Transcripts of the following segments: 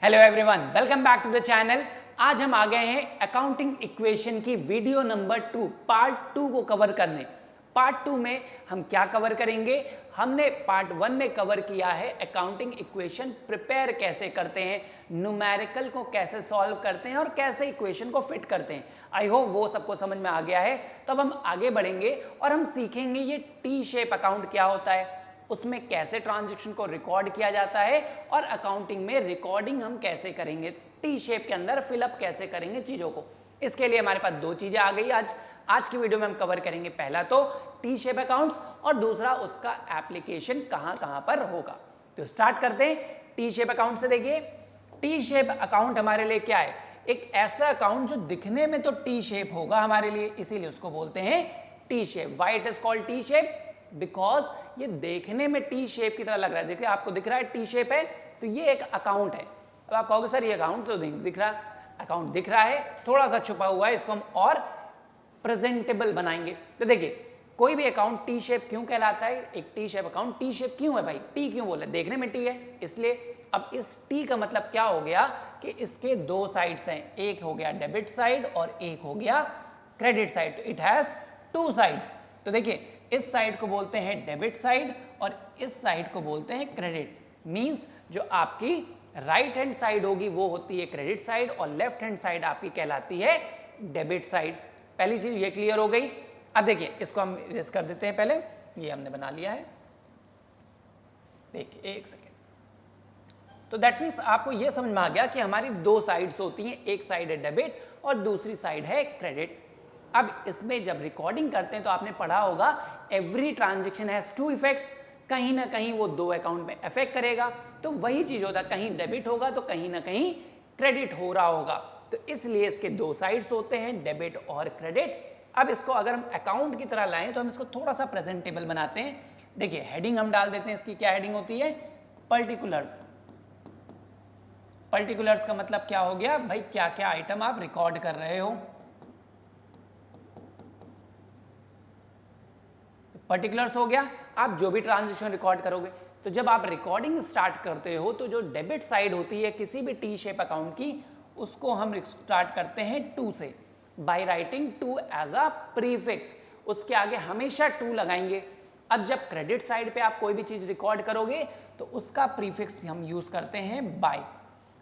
Hello everyone, welcome back to the channel. आज हम आ गए हैं अकाउंटिंग इक्वेशन की वीडियो नंबर 2 पार्ट 2 को कवर करने। पार्ट 2 में हम क्या कवर करेंगे? हमने पार्ट 1 में कवर किया है अकाउंटिंग इक्वेशन प्रिपेयर कैसे करते हैं, न्यूमेरिकल को कैसे सॉल्व करते हैं और कैसे इक्वेशन को फिट करते हैं। आई होप वो सबको समझ में आ गया है। तब हम आगे बढ़ेंगे और हम सीखेंगे ये टी शेप अकाउंट क्या होता है, उसमें कैसे ट्रांजैक्शन को रिकॉर्ड किया जाता है और अकाउंटिंग में रिकॉर्डिंग हम कैसे करेंगे, टी शेप के अंदर फिलअप कैसे करेंगे चीज़ों को। इसके लिए हमारे पास दो चीज़ें आ गई आज की वीडियो में हम कवर करेंगे। पहला तो टी शेप अकाउंट्स और दूसरा उसका एप्लीकेशन कहाँ कहाँ पर होगा। तो स्टार्ट करते हैं टी शेप अकाउंट से। देखिए, टी शेप अकाउंट हमारे लिए क्या है? एक ऐसा अकाउंट जो दिखने में तो टी शेप होगा हमारे लिए, इसीलिए उसको बोलते हैं T shape. Why it is called T shape? Because ये देखने में टी शेप की तरह लग रहा है। देखिए, आपको दिख रहा है टी शेप है, तो ये एक अकाउंट है। अब आप कहोगे सर ये अकाउंट तो दिख रहा है, अकाउंट दिख रहा है, थोड़ा सा छुपा हुआ है, इसको हम और प्रेजेंटेबल बनाएंगे। तो देखिए, कोई भी अकाउंट टी शेप क्यों कहलाता है? एक T shape account T shape क्यों है भाई? टी क्यों बोले? देखने में टी है इसलिए। अब इस टी का मतलब क्या हो गया कि इसके दो साइड्स हैं, एक हो गया डेबिट साइड और एक हो गया credit side. It has two sides. तो देखिए, इस साइड को बोलते हैं डेबिट साइड और इस साइड को बोलते हैं क्रेडिट। मींस जो आपकी राइट हैंड साइड होगी वो होती है क्रेडिट साइड और लेफ्ट हैंड साइड आपकी कहलाती है डेबिट साइड। पहली चीज ये क्लियर हो गई। अब देखिए, इसको हम इरेज कर देते हैं। पहले ये हमने बना लिया है, देखिए एक सेकेंड। तो दैट मीन्स आपको ये समझ में आ गया कि हमारी दो साइड्स होती हैं, एक साइड है डेबिट और दूसरी साइड है क्रेडिट। अब इसमें जब रिकॉर्डिंग करते हैं तो आपने पढ़ा होगा every transaction has two effects. कहीं ना कहीं वो दो अकाउंट में इफेक्ट करेगा, तो वही चीज होता है, कहीं डेबिट होगा तो कहीं ना कहीं क्रेडिट हो रहा होगा। तो इसलिए इसके दो साइड्स होते हैं, डेबिट और क्रेडिट। अब इसको अगर हम अकाउंट की तरह लाएं तो हम इसको थोड़ा सा प्रेजेंटेबल बनाते हैं। देखिए, हेडिंग हम डाल देते हैं। इसकी क्या हेडिंग होती है? पर्टिकुलर्स। पर्टिकुलर्स का मतलब क्या हो गया भाई? क्या क्या आइटम आप रिकॉर्ड कर रहे हो। पर्टिकुलर्स हो गया, आप जो भी ट्रांजेक्शन रिकॉर्ड करोगे। तो जब आप रिकॉर्डिंग स्टार्ट करते हो तो जो डेबिट साइड होती है किसी भी टी शेप अकाउंट की, उसको हम स्टार्ट करते हैं टू से, by writing to as a prefix. उसके आगे हमेशा टू लगाएंगे। अब जब क्रेडिट साइड पे आप कोई भी चीज रिकॉर्ड करोगे तो उसका प्रीफिक्स हम यूज करते हैं बाय।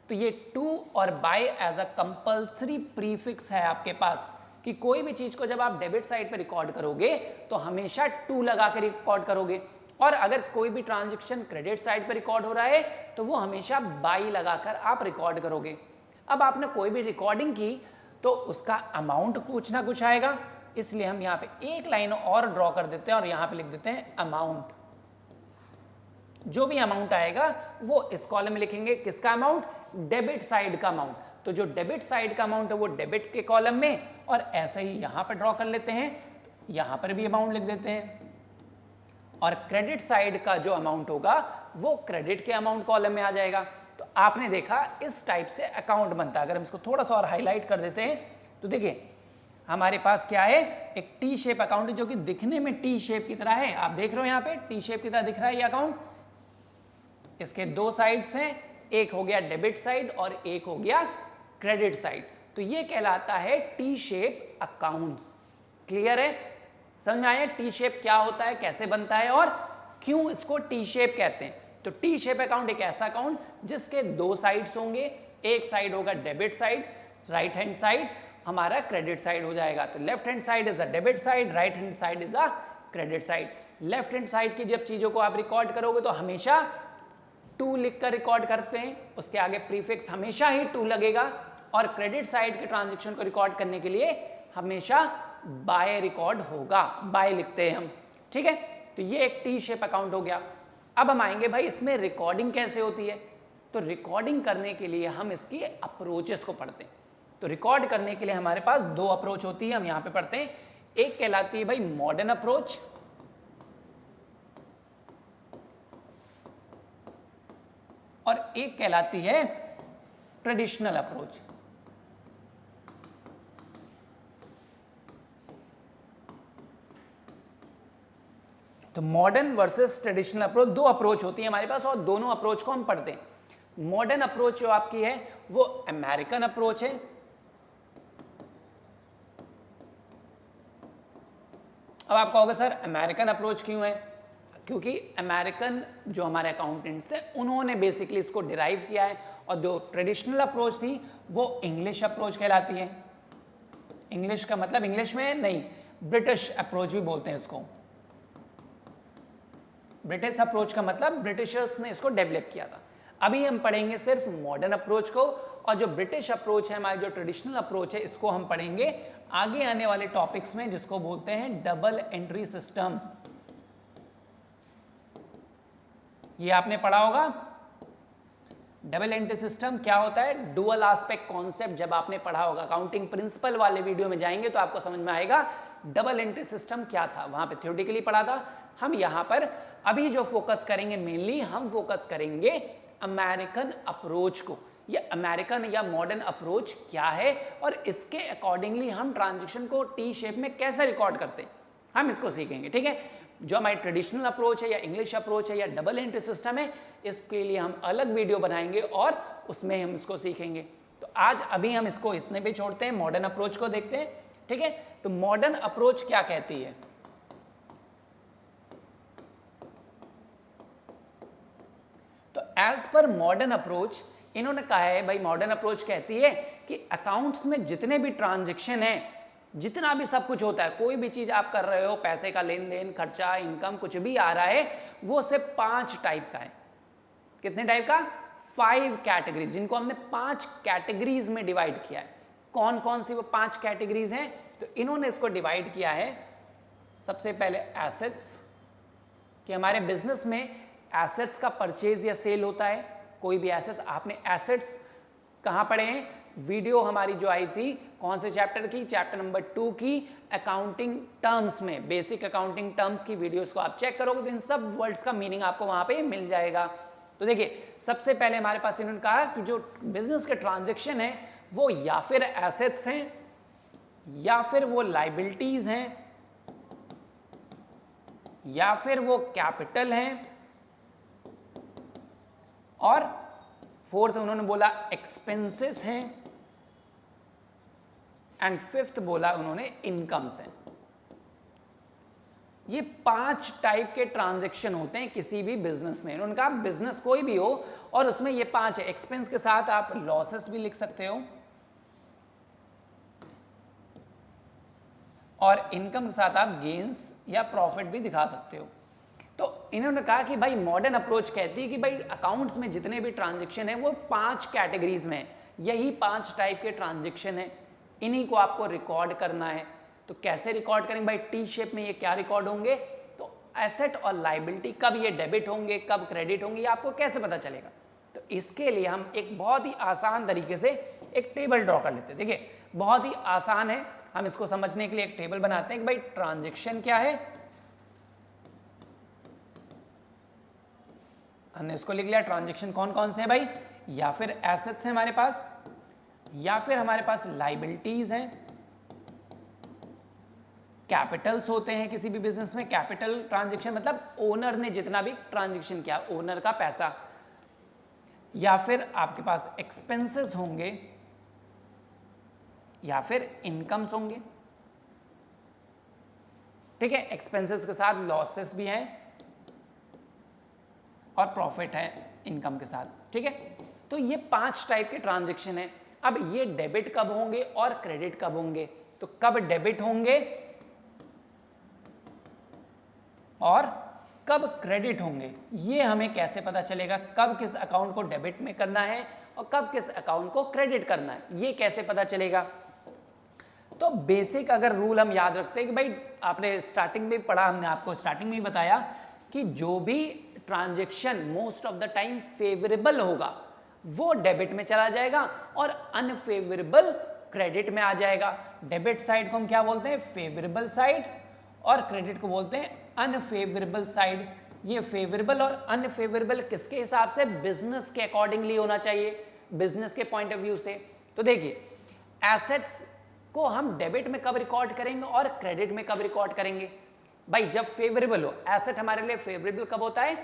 तो ये टू और by as a compulsory prefix है आपके पास कि कोई भी चीज को जब आप डेबिट साइड पे रिकॉर्ड करोगे तो हमेशा टू लगा कर रिकॉर्ड करोगे, और अगर कोई भी ट्रांजैक्शन क्रेडिट साइड पे रिकॉर्ड हो रहा है तो वो हमेशा बाई लगाकर आप रिकॉर्ड करोगे। अब आपने कोई भी रिकॉर्डिंग की तो उसका अमाउंट कुछ ना कुछ आएगा, इसलिए हम यहाँ पे एक लाइन और ड्रॉ कर देते हैं और यहाँ पे लिख देते हैं अमाउंट। जो भी अमाउंट आएगा वो इस कॉलम में लिखेंगे। किसका अमाउंट? डेबिट साइड का अमाउंट। तो जो डेबिट साइड का अमाउंट है वो डेबिट के कॉलम में, और ऐसे ही यहां पर ड्रॉ कर लेते हैं, तो यहां पर भी अमाउंट लिख देते हैं। और क्रेडिट साइड का जो अमाउंट होगा वो क्रेडिट के अमाउंट कॉलम में आ जाएगा। तो आपने देखा इस टाइप से अकाउंट बनता है। अगर हम इसको थोड़ा सा और हाईलाइट कर देते हैं तो देखिए, हमारे पास क्या है? एक टी शेप अकाउंट है जो कि दिखने में टी शेप की तरह है। आप देख रहे हो यहाँ पे टी शेप की तरह दिख रहा है ये अकाउंट। इसके दो साइड्स हैं, एक हो गया डेबिट साइड और एक हो गया क्रेडिट साइड। तो ये कहलाता है टी शेप अकाउंट्स। क्लियर है? समझ में आया टी शेप क्या होता है, कैसे बनता है और क्यों इसको टी शेप कहते हैं? तो टी शेप अकाउंट एक ऐसा अकाउंट जिसके दो साइड्स होंगे। एक साइड होगा debit side, right hand side हमारा क्रेडिट साइड हो जाएगा। तो left hand side is a debit side, right hand side is a credit side. Left hand side की जब चीजों को आप रिकॉर्ड करोगे तो हमेशा टू लिखकर रिकॉर्ड करते हैं, उसके आगे प्रीफिक्स हमेशा ही टू लगेगा। और क्रेडिट साइड के ट्रांजैक्शन को रिकॉर्ड करने के लिए हमेशा बाय रिकॉर्ड होगा, बाय लिखते हैं हम। ठीक है, तो ये एक टी शेप अकाउंट हो गया। अब हम आएंगे भाई इसमें रिकॉर्डिंग कैसे होती है। तो रिकॉर्डिंग करने के लिए हम इसकी अप्रोचेस को पढ़ते हैं। तो रिकॉर्ड करने के लिए हमारे पास दो अप्रोच होती है, हम यहां पे पढ़ते हैं। एक कहलाती है भाई मॉडर्न अप्रोच, और एक कहलाती है ट्रेडिशनल अप्रोच। तो मॉडर्न वर्सेस ट्रेडिशनल अप्रोच, दो अप्रोच होती है हमारे पास और दोनों अप्रोच को हम पढ़ते हैं। मॉडर्न अप्रोच जो आपकी है वो अमेरिकन अप्रोच है। अब आप कहोगे सर अमेरिकन अप्रोच क्यों है? क्योंकि अमेरिकन जो हमारे अकाउंटेंट्स थे उन्होंने बेसिकली इसको डिराइव किया है, और जो ट्रेडिशनल अप्रोच थी वो इंग्लिश अप्रोच कहलाती है। इंग्लिश का मतलब इंग्लिश में नहीं, ब्रिटिश अप्रोच भी बोलते हैं इसको। ब्रिटिश अप्रोच का मतलब ब्रिटिशर्स ने इसको डेवलप किया था। अभी हम पढ़ेंगे सिर्फ मॉडर्न अप्रोच को, और जो ब्रिटिश अप्रोच है, हमारी जो ट्रेडिशनल अप्रोच है, इसको हम पढ़ेंगे आगे आने वाले टॉपिक्स में, जिसको बोलते हैं डबल एंट्री सिस्टम। ये आपने पढ़ा होगा डबल एंट्री सिस्टम क्या होता है, डुअल एस्पेक्ट कॉन्सेप्ट जब आपने पढ़ा होगा, अकाउंटिंग प्रिंसिपल वाले वीडियो में जाएंगे तो आपको समझ में आएगा डबल एंट्री सिस्टम क्या था, वहां पे थ्योरेटिकली पढ़ा था। हम यहां पर अभी जो फोकस करेंगे, मेनली हम फोकस करेंगे अमेरिकन अप्रोच को, ये अमेरिकन या मॉडर्न अप्रोच क्या है और इसके अकॉर्डिंगली हम ट्रांजेक्शन को टी शेप में कैसे रिकॉर्ड करते हैं, हम इसको सीखेंगे। ठीक है, जो हमारी ट्रेडिशनल अप्रोच है या इंग्लिश अप्रोच है या डबल एंट्री सिस्टम है, इसके लिए हम अलग वीडियो बनाएंगे और उसमें हम इसको सीखेंगे। तो आज अभी हम इसको इतने पे छोड़ते हैं, मॉडर्न अप्रोच को देखते हैं। ठीक है, तो मॉडर्न अप्रोच क्या कहती है? तो एज पर मॉडर्न अप्रोच इन्होंने कहा है, भाई मॉडर्न अप्रोच कहती है कि अकाउंट्स में जितने भी ट्रांजेक्शन है, जितना भी सब कुछ होता है, कोई भी चीज आप कर रहे हो, पैसे का लेन देन, खर्चा, इनकम, कुछ भी आ रहा है, वो सिर्फ 5 टाइप का है। कितने टाइप का? 5 कैटेगरीज, जिनको हमने 5 कैटेगरीज में डिवाइड किया है। कौन कौन सी वो 5 कैटेगरीज हैं? तो इन्होंने इसको डिवाइड किया है। सबसे पहले एसेट्स, कि हमारे बिजनेस में एसेट्स का परचेज या सेल होता है, कोई भी एसेट्स। आपने एसेट्स कहाँ पढ़े हैं? वीडियो हमारी जो आई थी, कौन से चैप्टर की? चैप्टर नंबर 2 की अकाउंटिंग टर्म्स में, बेसिक अकाउंटिंग टर्म्स की वीडियोस को आप चेक करोगे तो इन सब वर्ड्स का मीनिंग आपको वहां पे मिल जाएगा। तो देखिए, सबसे पहले हमारे पास इन्होंने कहा कि जो बिजनेस के ट्रांजेक्शन है वो या फिर एसेट्स हैं या फिर वो लाइबिलिटीज हैं या फिर वो कैपिटल हैं, और फोर्थ उन्होंने बोला एक्सपेंसेस हैं, एंड फिफ्थ बोला उन्होंने इनकम्स हैं। ये 5 टाइप के ट्रांजैक्शन होते हैं किसी भी बिजनेस में। उन्होंने कहा बिजनेस कोई भी हो और उसमें ये 5 है। एक्सपेंस के साथ आप लॉसेस भी लिख सकते हो और इनकम के साथ आप गेन्स या प्रॉफिट भी दिखा सकते हो। तो इन्होंने कहा कि भाई मॉडर्न अप्रोच कहती है कि भाई अकाउंट्स में जितने भी ट्रांजैक्शन है वो 5 कैटेगरीज में है, यही 5 टाइप के ट्रांजैक्शन है, इन्हीं को आपको रिकॉर्ड करना है। तो कैसे रिकॉर्ड करेंगे भाई? टी शेप में ये क्या रिकॉर्ड होंगे? तो एसेट और लाइबिलिटी, कब ये डेबिट होंगे, कब क्रेडिट होंगे, ये आपको कैसे पता चलेगा? तो इसके लिए हम एक बहुत ही आसान तरीके से एक टेबल ड्रॉ कर लेते हैं। देखिए, बहुत ही आसान है, हम इसको समझने के लिए एक टेबल बनाते हैं कि भाई ट्रांजैक्शन क्या है। हमने इसको लिख लिया, ट्रांजैक्शन कौन कौन से हैं भाई? या फिर एसेट्स हैं हमारे पास, या फिर हमारे पास लाइबिलिटीज हैं, कैपिटल्स होते हैं किसी भी बिजनेस में। कैपिटल ट्रांजैक्शन मतलब ओनर ने जितना भी ट्रांजैक्शन किया, ओनर का पैसा, या फिर आपके पास एक्सपेंसेस होंगे या फिर इनकम्स होंगे। ठीक है, एक्सपेंसेस के साथ लॉसेस भी हैं और प्रॉफिट है इनकम के साथ। ठीक है, तो ये 5 टाइप के ट्रांजैक्शन है। अब ये डेबिट कब होंगे और क्रेडिट कब होंगे? तो कब डेबिट होंगे और कब क्रेडिट होंगे, ये हमें कैसे पता चलेगा? कब किस अकाउंट को डेबिट में करना है और कब किस अकाउंट को क्रेडिट करना है, ये कैसे पता चलेगा? तो बेसिक अगर रूल हम याद रखते हैं कि भाई आपने स्टार्टिंग में पढ़ा, हमने आपको स्टार्टिंग में ही बताया कि जो भी transaction most of the time favourable होगा वो डेबिट में चला जाएगा और अनफेवरेबल क्रेडिट में आ जाएगा। डेबिट साइड को हम क्या बोलते हैं? फेवरेबल साइड, और क्रेडिट को बोलते हैं अनफेवरेबल साइड। ये फेवरेबल और अनफेवरेबल किसके हिसाब से? बिजनेस के अकॉर्डिंगली होना चाहिए, बिजनेस के पॉइंट ऑफ व्यू से। तो देखिए, एसेट्स को हम डेबिट में कब रिकॉर्ड करेंगे और क्रेडिट में कब रिकॉर्ड करेंगे? भाई जब फेवरेबल हो, एसेट हमारे लिए फेवरेबल कब होता है?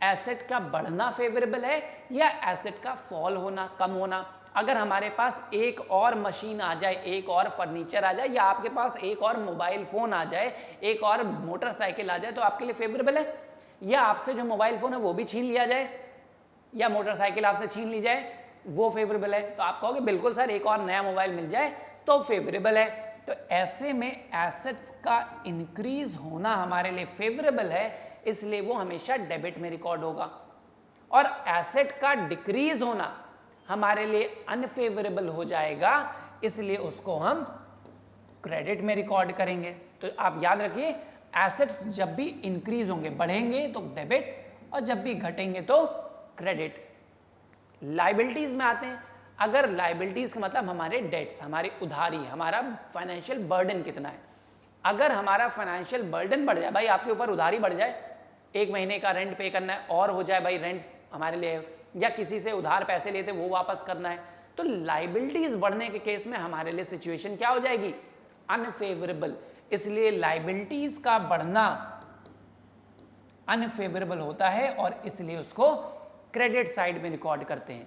एसेट का बढ़ना फेवरेबल है या एसेट का फॉल होना, कम होना। अगर हमारे पास एक और मशीन आ जाए, एक और फर्नीचर आ जाए, या आपके पास एक और मोबाइल फोन आ जाए, एक और मोटरसाइकिल आ जाए, तो आपके लिए फेवरेबल है। या आपसे जो मोबाइल फोन है वो भी छीन लिया जाए, या मोटरसाइकिल आपसे छीन ली जाए, वो फेवरेबल है। तो आप कहोगे बिल्कुल सर एक और नया मोबाइल मिल जाए तो फेवरेबल है। तो ऐसे में एसेट्स का इंक्रीज होना हमारे लिए फेवरेबल है, इसलिए वो हमेशा डेबिट में रिकॉर्ड होगा। और एसेट का डिक्रीज होना हमारे लिए अनफेवरेबल हो जाएगा, इसलिए उसको हम क्रेडिट में रिकॉर्ड करेंगे। तो आप याद रखिए, एसेट्स जब भी इंक्रीज होंगे, बढ़ेंगे तो डेबिट, और जब भी घटेंगे तो क्रेडिट। लाइबिलिटीज में आते हैं। अगर लाइबिलिटीज का मतलब हमारे डेट्स, हमारी उधारी, हमारा फाइनेंशियल बर्डन कितना है। अगर हमारा फाइनेंशियल बर्डन बढ़ जाए, भाई आपके ऊपर उधारी बढ़ जाए, एक महीने का रेंट पे करना है और हो जाए भाई रेंट हमारे लिए, या किसी से उधार पैसे लेते वो वापस करना है, तो लाइबिलिटीज बढ़ने के केस में हमारे लिए सिचुएशन क्या हो जाएगी, अनफेवरेबल। इसलिए लाइबिलिटीज का बढ़ना अनफेवरेबल होता है और इसलिए उसको क्रेडिट साइड में रिकॉर्ड करते हैं।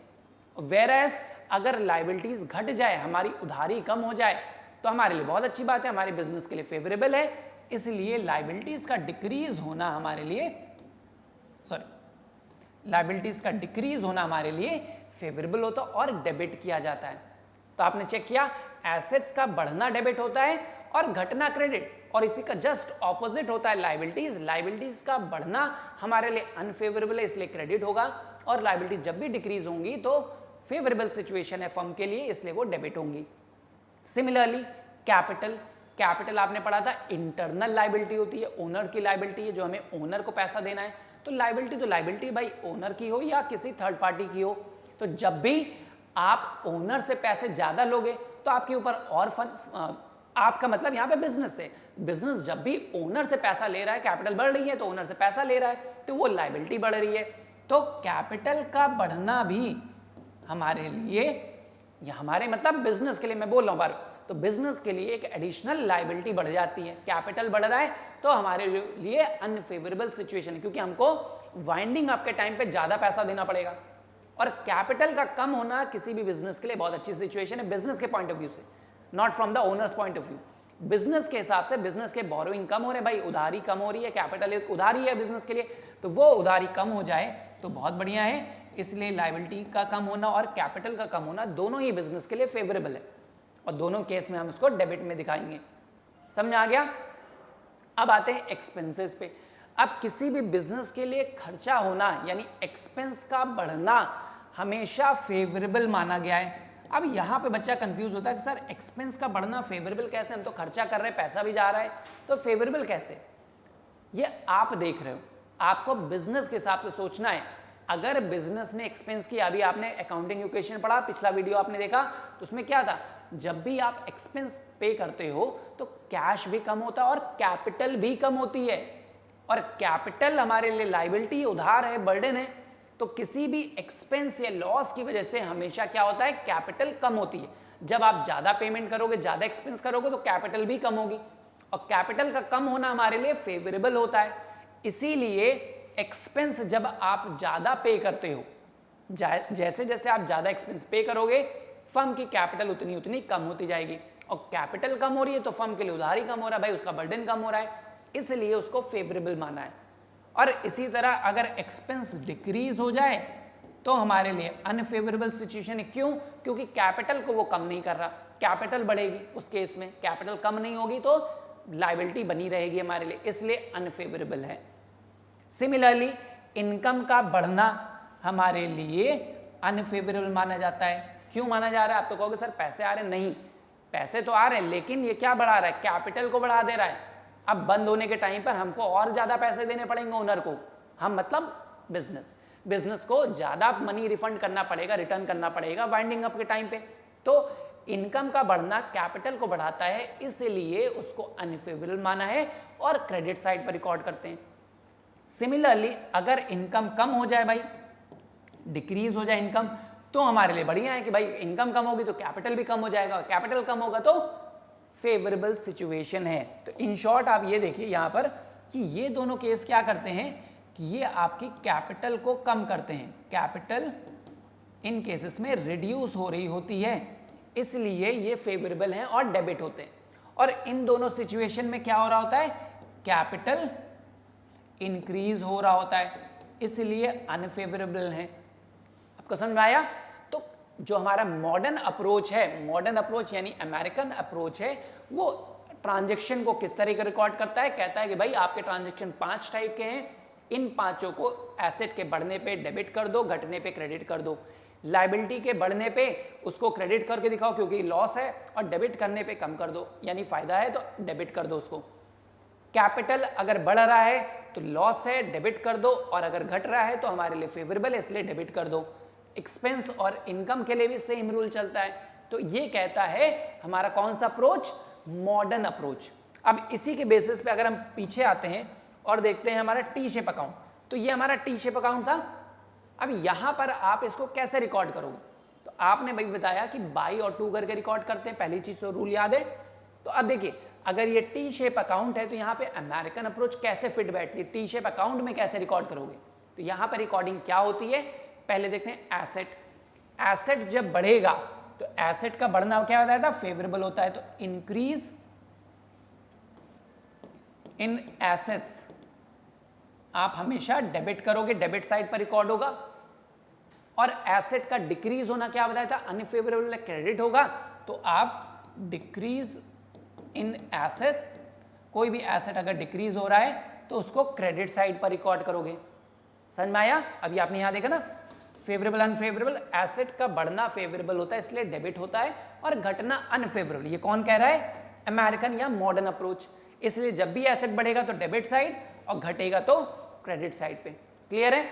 वेरएज अगर लाइबिलिटीज घट जाए, हमारी उधारी कम हो जाए, तो हमारे लिए बहुत अच्छी बात है, हमारे बिजनेस के लिए फेवरेबल है। इसलिए लाइबिलिटीज का डिक्रीज होना हमारे लिए, लाइबिलिटीज का डिक्रीज होना हमारे लिए फेवरेबल होता और डेबिट किया जाता है। तो आपने चेक किया, एसेट्स का बढ़ना डेबिट होता है और घटना क्रेडिट, और इसी का जस्ट ऑपोजिट होता है लाइबिलिटीज। लाइबिलिटीज का बढ़ना हमारे लिए अनफेवरेबल है, इसलिए क्रेडिट होगा, और लाइबिलिटी जब भी डिक्रीज होंगी तो फेवरेबल सिचुएशन है फर्म के लिए, इसलिए वो डेबिट होंगी। सिमिलरली कैपिटल, कैपिटल आपने पढ़ा था इंटरनल लाइबिलिटी होती है, ओनर की लाइबिलिटी है, जो हमें ओनर को पैसा देना है। तो लाइबिलिटी भाई ओनर की हो या किसी थर्ड पार्टी की हो, तो जब भी आप ओनर से पैसे ज्यादा लोगे तो आपके ऊपर और आपका मतलब यहाँ पे बिजनेस से, बिजनेस जब भी ओनर से पैसा ले रहा है, कैपिटल बढ़ रही है तो ओनर से पैसा ले रहा है, तो वो लाइबिलिटी बढ़ रही है। तो कैपिटल का बढ़ना भी हमारे लिए, या हमारे मतलब बिजनेस के लिए मैं बोल रहा हूँ बार, तो बिजनेस के लिए एक एडिशनल लाइबिलिटी बढ़ जाती है। कैपिटल बढ़ रहा है तो हमारे लिए अनफेवरेबल सिचुएशन है, क्योंकि हमको वाइंडिंग अप के टाइम पे ज्यादा पैसा देना पड़ेगा। और कैपिटल का कम होना किसी भी बिजनेस के लिए बहुत अच्छी सिचुएशन है, बिजनेस के पॉइंट ऑफ व्यू से, not from the owners point of view. Business के हिसाब से बिजनेस के बोरोइंग कम हो रहे, भाई उधारी कम हो रही है, कैपिटल एक उधारी है बिजनेस के लिए, तो वो उधारी कम हो जाए तो बहुत बढ़िया है। इसलिए लाइबिलिटी का कम होना और कैपिटल का कम होना दोनों ही बिजनेस के लिए फेवरेबल है, और दोनों केस में हम उसको डेबिट में दिखाएंगे। समझ आ गया? अब आते हैं एक्सपेंसेस पे। अब किसी भी बिजनेस के लिए खर्चा होना यानी एक्सपेंस का बढ़ना हमेशा फेवरेबल माना गया है। अब यहाँ पे बच्चा कंफ्यूज होता है कि सर एक्सपेंस का बढ़ना फेवरेबल कैसे, हम तो खर्चा कर रहे हैं, पैसा भी जा रहा है, तो फेवरेबल कैसे? ये आप देख रहे हो, आपको बिजनेस के हिसाब से सोचना है। अगर बिजनेस ने एक्सपेंस किया, अभी आपने अकाउंटिंग इक्वेशन पढ़ा, पिछला वीडियो आपने देखा, तो उसमें क्या था, जब भी आप एक्सपेंस पे करते हो तो कैश भी कम होता है और कैपिटल भी कम होती है, और कैपिटल हमारे लिए लाइबिलिटी, उधार है, बर्डन है। तो किसी भी एक्सपेंस या लॉस की वजह से हमेशा क्या होता है, कैपिटल कम होती है। जब आप ज्यादा पेमेंट करोगे, ज्यादा एक्सपेंस करोगे, तो कैपिटल भी कम होगी, और कैपिटल का कम होना हमारे लिए फेवरेबल होता है। इसीलिए एक्सपेंस जब आप ज्यादा पे करते हो, जैसे जैसे आप ज्यादा एक्सपेंस पे करोगे, फर्म की कैपिटल उतनी उतनी कम होती जाएगी, और कैपिटल कम हो रही है तो फर्म के लिए उधारी कम हो रहा है, भाई उसका बर्डन कम हो रहा है, इसलिए उसको फेवरेबल माना है। और इसी तरह अगर एक्सपेंस डिक्रीज हो जाए तो हमारे लिए अनफेवरेबल सिचुएशन है। क्यों? क्योंकि कैपिटल को वो कम नहीं कर रहा, कैपिटल बढ़ेगी उस केस में, कैपिटल कम नहीं होगी तो लायबिलिटी बनी रहेगी हमारे लिए, इसलिए अनफेवरेबल है। सिमिलरली इनकम का बढ़ना हमारे लिए अनफेवरेबल माना जाता है। क्यों माना जा रहा है? आप तो कहोगे सर पैसे आ रहे हैं, नहीं, पैसे तो आ रहे हैं, लेकिन ये क्या बढ़ा रहा है, कैपिटल को बढ़ा दे रहा है। अब बंद होने के टाइम पर हमको और ज्यादा पैसे देने पड़ेंगे ओनर को, हम मतलब बिजनेस को ज्यादा मनी रिफंड करना पड़ेगा, रिटर्न करना पड़ेगा वाइंडिंग अप के टाइम पे। तो इनकम का बढ़ना कैपिटल को बढ़ाता है, इसलिए उसको अनफेवरेबल माना है और क्रेडिट साइड पर रिकॉर्ड करते हैं। सिमिलरली अगर इनकम कम हो जाए, भाई डिक्रीज हो जाए इनकम, तो हमारे लिए बढ़िया है कि भाई इनकम कम होगी तो कैपिटल भी कम हो जाएगा, कैपिटल कम होगा तो फेवरेबल सिचुएशन है। तो इन शॉर्ट आप ये देखिए यहाँ पर कि ये दोनों केस क्या करते हैं कि ये आपकी कैपिटल को कम करते हैं, कैपिटल इन केसेस में रिड्यूस हो रही होती है, इसलिए ये फेवरेबल हैं और डेबिट होते हैं। और इन दोनों सिचुएशन में क्या हो रहा होता है, कैपिटल इंक्रीज हो रहा होता है, इसलिए अनफेवरेबल हैं। आपको समझ में आया? तो जो हमारा मॉडर्न अप्रोच है, मॉडर्न अप्रोच यानी अमेरिकन अप्रोच है, वो ट्रांजैक्शन को किस तरह का रिकॉर्ड करता है, कहता है कि भाई आपके ट्रांजैक्शन 5 टाइप के हैं, इन पांचों को एसेट के बढ़ने पे डेबिट कर दो, घटने पे क्रेडिट कर दो। लायबिलिटी के बढ़ने पे उसको क्रेडिट करके दिखाओ क्योंकि लॉस है, और डेबिट करने पे कम कर दो, यानी फायदा है तो डेबिट कर दो उसको। कैपिटल अगर बढ़ रहा है तो लॉस है, डेबिट कर दो, और अगर घट रहा है तो हमारे लिए फेवरेबल है, इसलिए डेबिट कर दो। एक्सपेंस और इनकम के लिए भी सेम रूल चलता है। तो ये कहता है हमारा कौन सा अप्रोच, मॉडर्न अप्रोच। अब इसी के बेसिस पे अगर हम पीछे आते हैं और देखते हैं हमारा टी शेप अकाउंट, तो ये हमारा टी शेप अकाउंट था। अब यहां पर आप इसको कैसे रिकॉर्ड करोगे, तो आपने भाई बताया कि बाई और टू करके रिकॉर्ड करते हैं, पहली चीज तो रूल याद है। तो अब देखिए अगर ये टी शेप अकाउंट है तो यहाँ पे अमेरिकन अप्रोच कैसे फिट बैठती है, टी शेप अकाउंट में कैसे रिकॉर्ड करोगे। तो यहाँ पर रिकॉर्डिंग क्या होती है, पहले देखते हैं एसेट। एसेट जब बढ़ेगा तो एसेट का बढ़ना क्या होता है, फेवरेबल होता है, तो इंक्रीज इन एसेट्स आप हमेशा डेबिट करोगे, डेबिट साइड पर रिकॉर्ड होगा। और एसेट का डिक्रीज होना क्या बताया था, अनफेवरेबल क्रेडिट होगा, तो आप डिक्रीज इन एसेट, कोई भी एसेट अगर डिक्रीज हो रहा है तो उसको क्रेडिट साइड पर रिकॉर्ड करोगे। समझ में आया? अभी आपने यहां देखा ना, फेवरेबल अनफेवरेबल, एसेट का बढ़ना फेवरेबल होता है इसलिए डेबिट होता है, और घटना अनफेवरेबल। ये कौन कह रहा है, अमेरिकन या मॉडर्न अप्रोच। इसलिए जब भी एसेट बढ़ेगा तो डेबिट साइड और घटेगा तो क्रेडिट साइड पे। क्लियर है?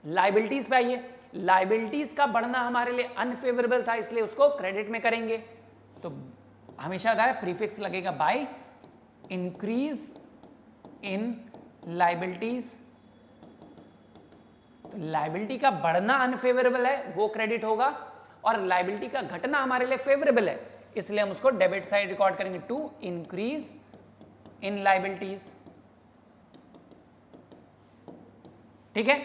लायबिलिटीज पे आइए। लायबिलिटीज का बढ़ना हमारे लिए अनफेवरेबल था इसलिए उसको क्रेडिट में करेंगे, तो हमेशा था प्रीफिक्स लगेगा बाय, इंक्रीज इन लायबिलिटीज। तो लायबिलिटी का बढ़ना अनफेवरेबल है वो क्रेडिट होगा, और लायबिलिटी का घटना हमारे लिए फेवरेबल है इसलिए हम उसको डेबिट साइड रिकॉर्ड करेंगे, टू इंक्रीज इन लायबिलिटीज। ठीक है?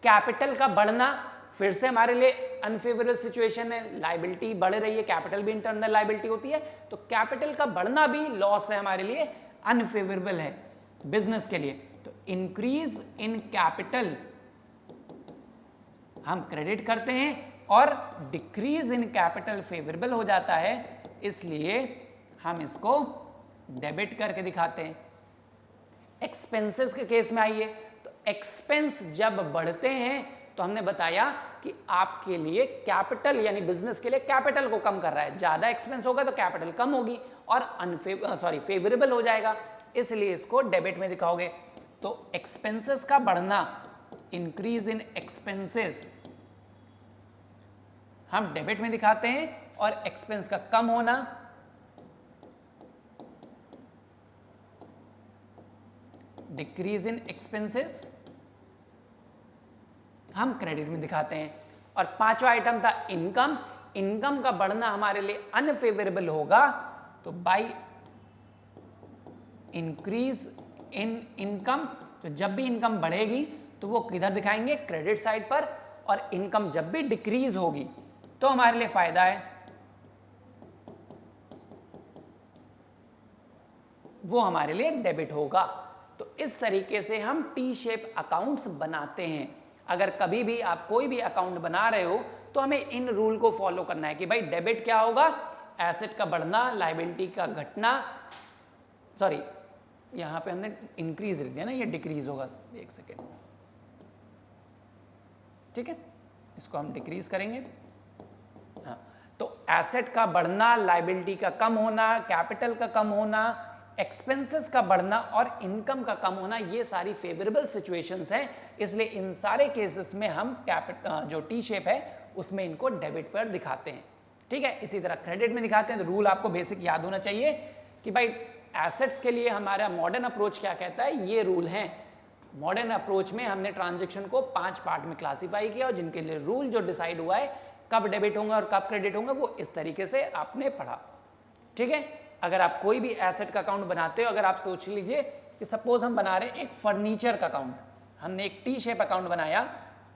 कैपिटल का बढ़ना फिर से हमारे लिए अनफेवरेबल सिचुएशन है, लायबिलिटी बढ़ रही है, कैपिटल भी इंटरनल लायबिलिटी होती है, तो कैपिटल का बढ़ना भी लॉस है हमारे लिए, अनफेवरेबल है बिजनेस के लिए। तो इंक्रीज इन कैपिटल हम क्रेडिट करते हैं, और डिक्रीज इन कैपिटल फेवरेबल हो जाता है, इसलिए हम इसको डेबिट करके दिखाते हैं। एक्सपेंसेस के केस में आइए, तो एक्सपेंस जब बढ़ते हैं तो हमने बताया कि आपके लिए कैपिटल यानी बिजनेस के लिए कैपिटल को कम कर रहा है, ज्यादा एक्सपेंस होगा तो कैपिटल कम होगी और फेवरेबल हो जाएगा, इसलिए इसको डेबिट में दिखाओगे। तो एक्सपेंसेस का बढ़ना, इंक्रीज इन एक्सपेंसेस, हम डेबिट में दिखाते हैं, और एक्सपेंस का कम होना डिक्रीज इन एक्सपेंसेस हम क्रेडिट में दिखाते हैं। और पांचवा आइटम था इनकम। इनकम का बढ़ना हमारे लिए अनफेवरेबल होगा, तो बाय इंक्रीज इन इनकम, तो जब भी इनकम बढ़ेगी तो वो किधर दिखाएंगे, क्रेडिट साइड पर, और इनकम जब भी डिक्रीज होगी तो हमारे लिए फायदा है, वो हमारे लिए डेबिट होगा। तो इस तरीके से हम टी शेप अकाउंट्स बनाते हैं। अगर कभी भी आप कोई भी अकाउंट बना रहे हो तो हमें इन रूल को फॉलो करना है कि भाई डेबिट क्या होगा, एसेट का बढ़ना, लायबिलिटी का घटना, सॉरी यहां पे हमने इंक्रीज लिख दिया ना, ये डिक्रीज होगा, एक सेकेंड, ठीक है, इसको हम डिक्रीज करेंगे। हाँ, तो एसेट का बढ़ना, लायबिलिटी का कम होना, कैपिटल का कम होना, एक्सपेंसेस का बढ़ना और इनकम का कम होना, ये सारी फेवरेबल सिचुएशंस हैं, इसलिए इन सारे केसेस में हम जो टी शेप है उसमें इनको डेबिट पर दिखाते हैं। ठीक है, इसी तरह क्रेडिट में दिखाते हैं। तो रूल आपको बेसिक याद होना चाहिए कि भाई एसेट्स के लिए हमारा मॉडर्न अप्रोच क्या कहता है, ये रूल हैं। मॉडर्न अप्रोच में हमने ट्रांजैक्शन को 5 पार्ट में क्लासिफाई किया, और जिनके लिए रूल जो डिसाइड हुआ है कब डेबिट होगा और कब क्रेडिट होगा वो इस तरीके से आपने पढ़ा। ठीक है, अगर आप कोई भी एसेट का अकाउंट बनाते हो, अगर आप सोच लीजिए कि सपोज हम बना रहे हैं एक फर्नीचर का अकाउंट, हमने एक टी शेप अकाउंट बनाया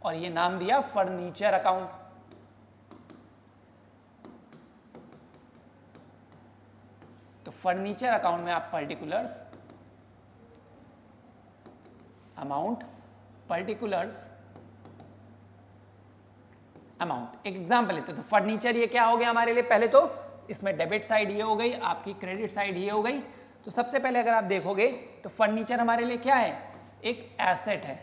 और ये नाम दिया फर्नीचर अकाउंट। तो फर्नीचर अकाउंट में आप पर्टिकुलर्स अमाउंट, पर्टिकुलर्स अमाउंट, एक एग्जांपल लेते हैं। तो फर्नीचर ये क्या हो गया हमारे लिए, पहले तो इसमें डेबिट साइड ये हो गई, आपकी क्रेडिट साइड ये हो गई। तो सबसे पहले अगर आप देखोगे तो फर्नीचर हमारे लिए क्या है, एक एसेट है,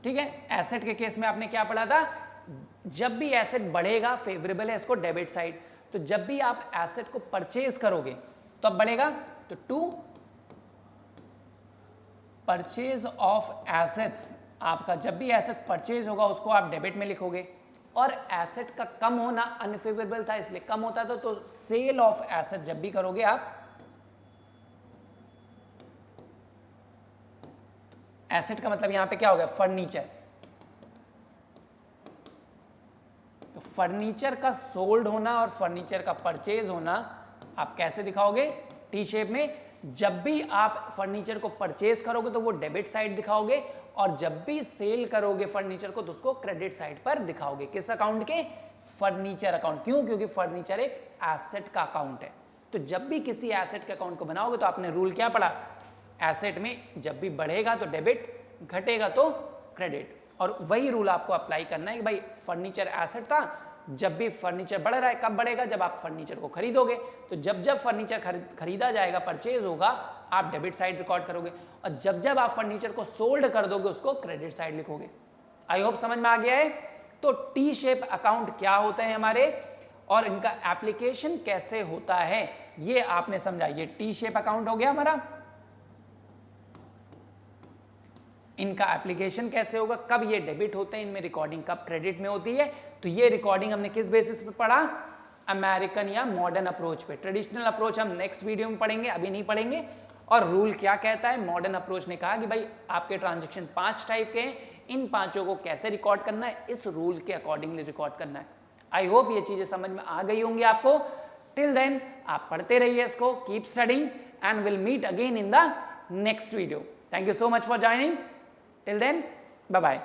ठीक है। एसेट के केस में आपने क्या पढ़ा था, जब भी एसेट बढ़ेगा फेवरेबल है इसको डेबिट साइड। तो जब भी आप एसेट को परचेज करोगे तो अब बढ़ेगा, तो टू परचेज ऑफ एसेट्स, आपका जब भी एसेट परचेज होगा उसको आप डेबिट में लिखोगे। और एसेट का कम होना अनफेवरेबल था इसलिए कम होता था, तो सेल ऑफ एसेट जब भी करोगे आप, एसेट का मतलब यहां पे क्या हो गया, फर्नीचर। तो फर्नीचर का सोल्ड होना और फर्नीचर का परचेज होना आप कैसे दिखाओगे, टी शेप में। जब भी आप फर्नीचर को परचेज करोगे तो वो डेबिट साइड दिखाओगे, और जब भी सेल करोगे फर्नीचर को तो उसको क्रेडिट साइड पर दिखाओगे। किस अकाउंट के, फर्नीचर अकाउंट। क्यों, क्योंकि फर्नीचर एक एसेट का अकाउंट है। तो जब भी किसी एसेट के अकाउंट को बनाओगे तो आपने रूल क्या पढ़ा, एसेट में जब भी बढ़ेगा तो डेबिट, घटेगा तो क्रेडिट। और वही रूल आपको अप्लाई करना है कि भाई फर्नीचर एसेट था, जब भी फर्नीचर बढ़ रहा है, कब बढ़ेगा, जब आप फर्नीचर को खरीदोगे। तो जब जब फर्नीचर खरीदा जाएगा, परचेज होगा, आप डेबिट साइड रिकॉर्ड करोगे, और जब जब आप फर्नीचर को सोल्ड कर दोगे उसको क्रेडिट साइड लिखोगे। आई होप समझ में आ गया है। तो टी शेप अकाउंट क्या होते हैं हमारे, और इनका एप्लीकेशन कैसे होता है ये आपने समझा। ये टी शेप अकाउंट हो गया हमारा, इनका एप्लीकेशन कैसे होगा, कब ये डेबिट होते हैं, इनमें रिकॉर्डिंग कब क्रेडिट में होती है। तो ये रिकॉर्डिंग हमने किस बेसिस पे पढ़ा, अमेरिकन या मॉडर्न अप्रोच पे। ट्रेडिशनल अप्रोच हम नेक्स्ट वीडियो में पढ़ेंगे, अभी नहीं पढ़ेंगे। और रूल क्या कहता है, मॉडर्न अप्रोच ने कहा कि भाई आपके ट्रांजेक्शन 5 टाइप के हैं, इन 5 को कैसे रिकॉर्ड करना है, इस रूल के अकॉर्डिंगली रिकॉर्ड करना है। आई होप ये चीजें समझ में आ गई होंगी आपको। टिल देन आप पढ़ते रहिए इसको, keep studying and will meet again in the next video. Thank you so much for joining. Till then, bye-bye.